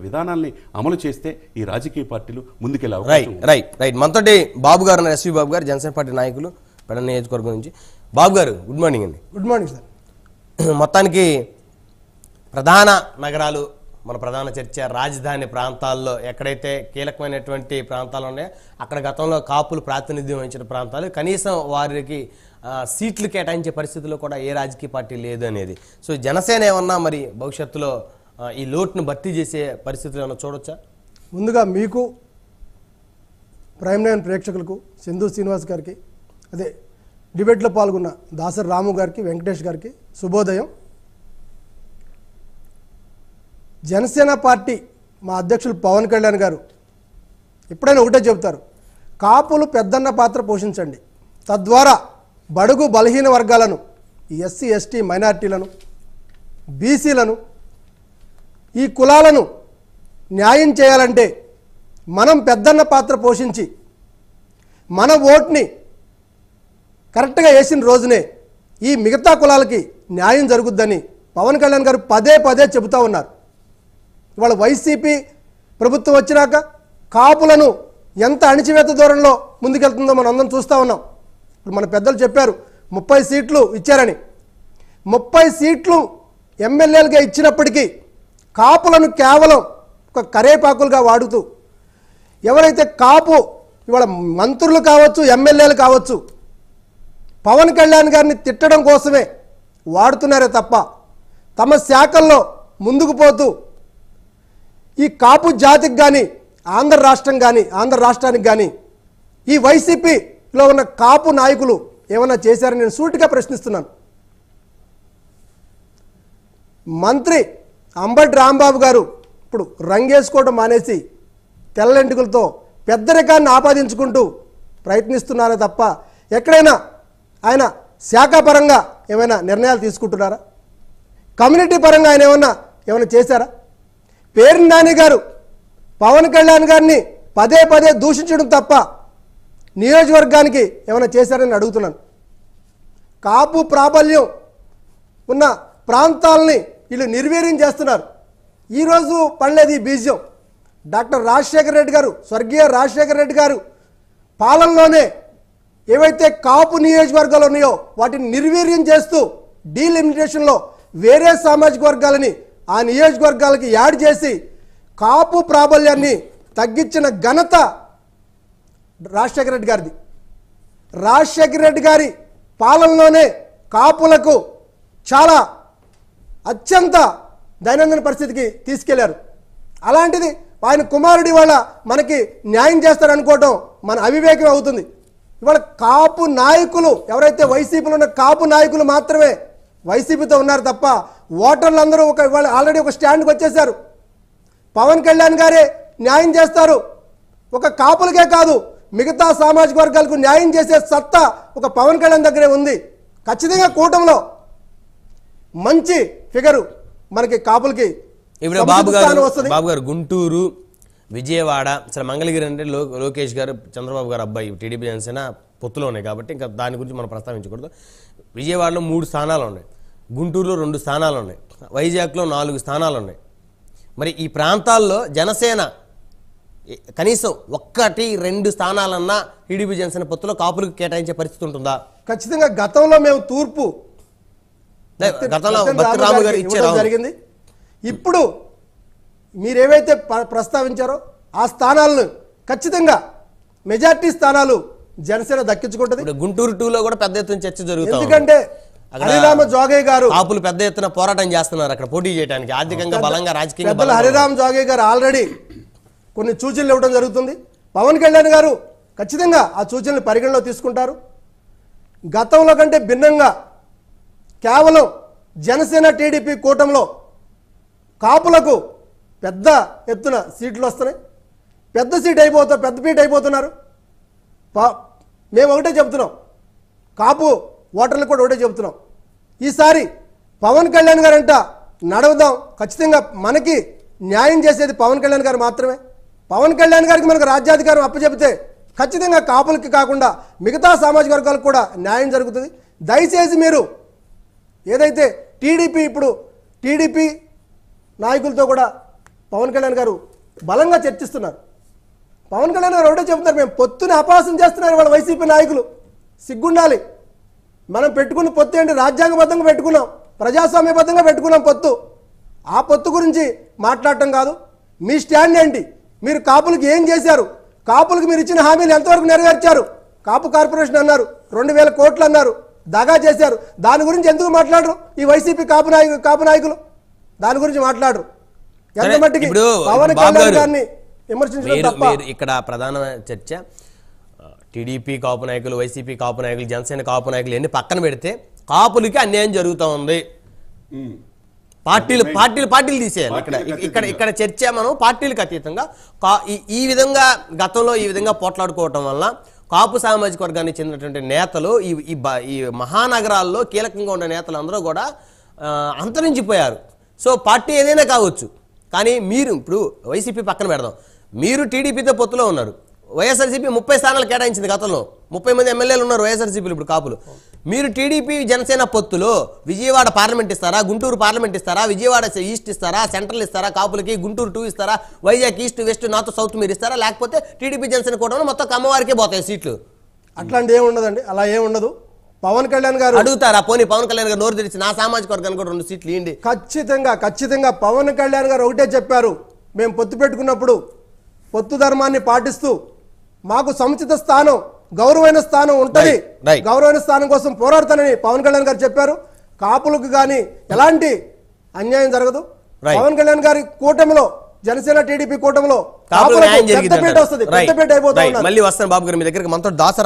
విధానాల్ని అమలు చేస్తే ఈ రాజకీయ పార్టీలు ముందుకెళ్ళే అవకాశం ఉంది. రైట్ మనతోటి బాబు గారు ఉన్నారు, ఎస్వి బాబు గారు, జనసేన పార్టీ నాయకులు, పెడ నియోజకవర్గం నుంచి. బాబు గారు గుడ్ మార్నింగ్ అండి. Good morning sir. మొత్తానికి ప్రధాన నగరాలు, మన ప్రధాన చర్చ రాజధాని ప్రాంతాల్లో ఎక్కడైతే కీలకమైనటువంటి ప్రాంతాలు ఉన్నాయో అక్కడ గతంలో కాపులు ప్రాతినిధ్యం వహించిన ప్రాంతాలు, కనీసం వారికి సీట్లు కేటాయించే పరిస్థితుల్లో కూడా ఏ రాజకీయ పార్టీ లేదు అనేది. సో జనసేన ఏమన్నా మరి భవిష్యత్తులో ఈ లోటును భర్తీ చేసే పరిస్థితులు ఏమన్నా చూడొచ్చా? ముందుగా మీకు, ప్రైమ్ లైన్ ప్రేక్షకులకు, సింధు శ్రీనివాస్ గారికి, అదే డిబేట్లో పాల్గొన్న దాసరి రాము గారికి, వెంకటేష్ గారికి శుభోదయం. జనసేన పార్టీ మా అధ్యక్షులు పవన్ కళ్యాణ్ గారు ఎప్పుడైనా ఒకటే చెబుతారు, కాపులు పెద్దన్న పాత్ర పోషించండి, తద్వారా బడుగు బలహీన వర్గాలను, ఎస్సీ ఎస్టీ మైనార్టీలను, బీసీలను, ఈ కులాలను న్యాయం చేయాలంటే మనం పెద్దన్న పాత్ర పోషించి మన ఓట్ని కరెక్ట్గా వేసిన రోజునే ఈ మిగతా కులాలకి న్యాయం జరుగుద్దని పవన్ కళ్యాణ్ గారు పదే పదే చెబుతూ ఉన్నారు. ఇవాళ వైసీపీ ప్రభుత్వం వచ్చినాక కాపులను ఎంత అణిచివేత దూరంలో ముందుకెళ్తుందో మనం అందరం చూస్తూ ఉన్నాం. ఇప్పుడు మన పెద్దలు చెప్పారు 30 సీట్లు ఇచ్చారని. 30 సీట్లు ఎమ్మెల్యేలుగా ఇచ్చినప్పటికీ కాపులను కేవలం ఒక కరేపాకులుగా వాడుతూ, ఎవరైతే కాపు ఇవాళ మంత్రులు కావచ్చు, ఎమ్మెల్యేలు కావచ్చు, పవన్ కళ్యాణ్ గారిని తిట్టడం కోసమే వాడుతున్నారే తప్ప తమ శాఖల్లో ముందుకు పోతూ ఈ కాపు జాతికి కానీ ఆంధ్ర రాష్ట్రానికి కానీ ఈ వైసీపీలో ఉన్న కాపు నాయకులు ఏమన్నా చేశారని నేను సూటిగా ప్రశ్నిస్తున్నాను. మంత్రి అంబటి రాంబాబు గారు ఇప్పుడు రంగేసుకోవడం మానేసి తెల్లెంటుకలతో పెద్దరికాన్ని ఆపాదించుకుంటూ ప్రయత్నిస్తున్నారే తప్ప ఎక్కడైనా ఆయన శాఖాపరంగా ఏమైనా నిర్ణయాలు తీసుకుంటున్నారా? కమ్యూనిటీ పరంగా ఆయన ఏమైనా చేశారా? పేర్ని నాని గారు పవన్ కళ్యాణ్ గారిని పదే పదే దూషించడం తప్ప నియోజకవర్గానికి ఏమైనా చేశారని అడుగుతున్నాను. కాపు ప్రాబల్యం ఉన్న ప్రాంతాలని వీళ్ళు నిర్వీర్యం చేస్తున్నారు. ఈరోజు పడలేదు ఈ బీజం. డాక్టర్ రాజశేఖర రెడ్డి గారు, స్వర్గీయ రాజశేఖర రెడ్డి గారు పాలనలోనే ఏవైతే కాపు నియోజకవర్గాలు ఉన్నాయో వాటిని నిర్వీర్యం చేస్తూ డీలిమిటేషన్లో వేరే సామాజిక వర్గాలని ఆ నియోజకవర్గాలకి యాడ్ చేసి కాపు ప్రాబల్యాన్ని తగ్గించిన ఘనత రాజశేఖర రెడ్డి గారిది. రాజశేఖర రెడ్డి గారి పాలనలోనే కాపులకు చాలా అత్యంత దైనందిన పరిస్థితికి తీసుకెళ్లారు. అలాంటిది ఆయన కుమారుడి వల్ల మనకి న్యాయం చేస్తారనుకోవటం మన అవివేకం అవుతుంది. ఇవాళ కాపు నాయకులు ఎవరైతే వైసీపీలో ఉన్న కాపు నాయకులు మాత్రమే వైసీపీతో ఉన్నారు తప్ప ఓటర్లందరూ ఇవాళ ఆల్రెడీ ఒక స్టాండ్కి వచ్చేశారు. పవన్ కళ్యాణ్ గారే న్యాయం చేస్తారు, ఒక కాపులకే కాదు మిగతా సామాజిక వర్గాలకు న్యాయం చేసే సత్తా ఒక పవన్ కళ్యాణ్ దగ్గరే ఉంది. ఖచ్చితంగా కూటమిలో మంచి ఫిగరు మనకి కాపులకి. ఇప్పుడు బాబు గారు గుంటూరు, విజయవాడ, అసలు మంగళగిరి అంటే లోకేష్ గారు, చంద్రబాబు గారు అబ్బాయి, టీడీపీ జనసేన పొత్తులో ఉన్నాయి కాబట్టి ఇంకా దాని గురించి మనం ప్రస్తావించకూడదు. విజయవాడలో 3 స్థానాలు ఉన్నాయి, గుంటూరులో 2 స్థానాలు ఉన్నాయి, వైజాగ్లో 4 స్థానాలు ఉన్నాయి. మరి ఈ ప్రాంతాల్లో జనసేన కనీసం 1-2 స్థానాలన్నా టీడీపీ జనసేన పొత్తులో కాపులకు కేటాయించే పరిస్థితి ఉంటుందా? ఖచ్చితంగా గతంలో మేము గతంలో రాము గారు ఇచ్చారు జరిగింది. ఇప్పుడు మీరేవైతే ప్రస్తావించారో ఆ స్థానాలను ఖచ్చితంగా మెజార్టీ స్థానాలు జనసేన దక్కించుకుంటుంది. గుంటూరు 2లో కూడా పెద్ద ఎత్తున చర్చ జరుగుతుంది. ఎందుకంటే హరిరామ జోగయ్య గారు కాపులు పెద్ద ఎత్తున పోరాటం చేస్తున్నారు అక్కడ పోటీ చేయడానికి, ఆర్థికంగా బలంగా, రాజకీయంగా. హరిరామ జోగయ్య గారు ఆల్రెడీ కొన్ని సూచనలు ఇవ్వడం జరుగుతుంది. పవన్ కళ్యాణ్ గారు ఖచ్చితంగా ఆ సూచనలు పరిగణలో తీసుకుంటారు. గతంలో కంటే భిన్నంగా కేవలం జనసేన టీడీపీ కూటమిలో కాపులకు పెద్ద ఎత్తున సీట్లు వస్తున్నాయి. పెద్ద పీట అయిపోతున్నారు. మేము ఒకటే చెబుతున్నాం, కాపు ఓటర్లు కూడా ఒకటే చెబుతున్నాం, ఈసారి పవన్ కళ్యాణ్ గారంట నడవదాం. ఖచ్చితంగా మనకి న్యాయం చేసేది పవన్ కళ్యాణ్ గారు మాత్రమే. పవన్ కళ్యాణ్ గారికి మనకు రాజ్యాధికారం అప్పచెబితే ఖచ్చితంగా కాపులకి కాకుండా మిగతా సామాజిక వర్గాలకు కూడా న్యాయం జరుగుతుంది. దయచేసి మీరు ఏదైతే టీడీపీ నాయకులతో కూడా పవన్ కళ్యాణ్ గారు బలంగా చర్చిస్తున్నారు. పవన్ కళ్యాణ్ గారు ఒకటే చెబుతున్నారు, మేము పొత్తుని అపహాసం చేస్తున్నారు వాళ్ళ వైసీపీ నాయకులు. సిగ్గుండాలి. మనం పెట్టుకున్న పొత్తు ఏంటి? రాజ్యాంగబద్ధంగా పెట్టుకున్నాం, ప్రజాస్వామ్యబద్ధంగా పెట్టుకున్నాం పొత్తు. ఆ పొత్తు గురించి మాట్లాడటం కాదు. మీ స్టాండ్ ఏంటి? మీరు కాపులకు ఏం చేశారు? కాపులకు మీరు ఇచ్చిన హామీలు ఎంతవరకు నెరవేర్చారు? కాపు కార్పొరేషన్ అన్నారు, 2000 కోట్లు అన్నారు, దగా చేశారు. దాని గురించి ఎందుకు మాట్లాడరు ఈ వైసీపీ కాపు నాయకులు? దాని గురించి మాట్లాడరు. ఎంత మట్టికి పవన్ కళ్యాణ్ గారిని విమర్శించడం తప్ప. ఇక్కడ ప్రధాన చర్చ టీడీపీ కాపు నాయకులు, వైసీపీ కాపు నాయకులు, జనసేన కాపు నాయకులు ఎన్ని పక్కన పెడితే కాపులకి అన్యాయం జరుగుతూ ఉంది. పార్టీలు తీసేయాలి. ఇక్కడ చర్చ మనం పార్టీలకు అతీతంగా ఈ విధంగా గతంలో ఈ విధంగా పోట్లాడుకోవటం వల్ల కాపు సామాజిక వర్గానికి చెందినటువంటి నేతలు ఈ మహానగరాల్లో కీలకంగా ఉన్న నేతలు అందరూ కూడా అంతరించిపోయారు. సో పార్టీ ఏదైనా కావచ్చు, కానీ మీరు ఇప్పుడు వైసీపీ పక్కన పెడదాం, మీరు టీడీపీతో పొత్తులో ఉన్నారు. వైఎస్ఆర్సీపీ 30 స్థానాలు కేటాయించింది. గతంలో 30 మంది ఎమ్మెల్యేలు ఉన్నారు వైఎస్ఆర్సీపీలు, ఇప్పుడు కాపులు. మీరు టీడీపీ జనసేన పొత్తులో విజయవాడ పార్లమెంట్ ఇస్తారా, గుంటూరు పార్లమెంట్ ఇస్తారా, విజయవాడ ఈస్ట్ ఇస్తారా, సెంట్రల్ ఇస్తారా, కాపులకి గుంటూరు 2 ఇస్తారా, Vizag east west north south మీరు ఇస్తారా, లేకపోతే టీడీపీ జనసేన కూటమిలో మొత్తం అమ్మవారికే పోతాయి సీట్లు? అట్లాంటి ఏమి ఉండదండి, అలా ఏమి ఉండదు. పవన్ కళ్యాణ్ గారు అడుగుతారా? పోనీ పవన్ కళ్యాణ్ గారు నోరు తెరిచి నా సామాజిక వర్గానికి కూడా 2 సీట్లు ఇవ్వండి. ఖచ్చితంగా పవన్ కళ్యాణ్ గారు ఒకటే చెప్పారు, మేము పొత్తు పెట్టుకున్నప్పుడు పొత్తు ధర్మాన్ని పాటిస్తూ మాకు సముచిత స్థానం, గౌరవమైన స్థానం ఉంటుంది, గౌరవమైన స్థానం కోసం పోరాడతానని పవన్ కళ్యాణ్ గారు చెప్పారు. కాపులకు కానీ ఎలాంటి అన్యాయం జరగదు. పవన్ కళ్యాణ్ గారి కూటమిలో, జనసేన టీడీపీ కూటమిలో పెద్దపేట వస్తుంది, పెద్దపేట అయిపోతుంది. మళ్ళీ వస్తాను బాబు గారు మీ దగ్గరికి. మనతో దాసరి